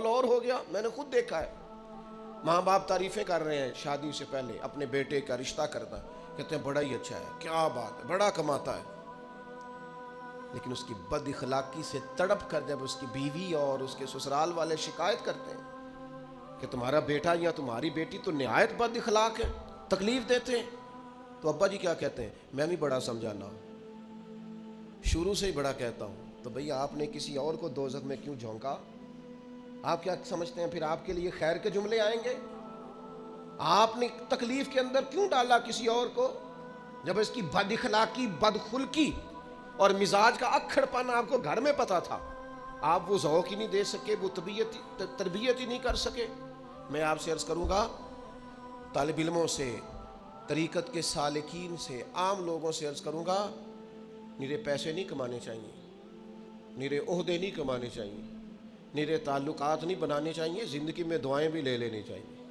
ماحول اور ہو گیا. میں نے خود دیکھا ہے, ماں باپ تعریفیں کر رہے ہیں شادی سے پہلے اپنے بیٹے کا رشتہ کرنا, کہتے ہیں بڑا ہی اچھا ہے, کیا بات ہے, بڑا کماتا ہے. لیکن اس کی بد اخلاقی سے تڑپ کر جب اس کی بیوی اور اس کے سسرال والے شکایت کرتے ہیں کہ تمہارا بیٹا یا تمہاری بیٹی تو نہایت بد اخلاق ہے, تکلیف دیتے ہیں, تو ابا جی کیا کہتے ہیں, میں بھی بڑا سمجھانا ہوں, شروع سے ہی بڑا کہتا ہوں. تو بھئی آپ نے کسی اور کو دوزخ میں کیوں جھونکا؟ آپ کیا سمجھتے ہیں پھر آپ کے لیے خیر کے جملے آئیں گے؟ آپ نے تکلیف کے اندر کیوں ڈالا کسی اور کو, جب اس کی بد اخلاقی, بد خلقی اور مزاج کا اکھڑ پن آپ کو گھر میں پتا تھا؟ آپ وہ ذوق ہی نہیں دے سکے, وہ تربیت ہی نہیں کر سکے. میں آپ سے عرض کروں گا, طالب علموں سے, طریقت کے سالکین سے, عام لوگوں سے عرض کروں گا, نیرے پیسے نہیں کمانے چاہیے, نیرے عہدے نہیں کمانے چاہیے, نیرے تعلقات نہیں بنانے چاہیے, زندگی میں دعائیں بھی لے لینی چاہیے.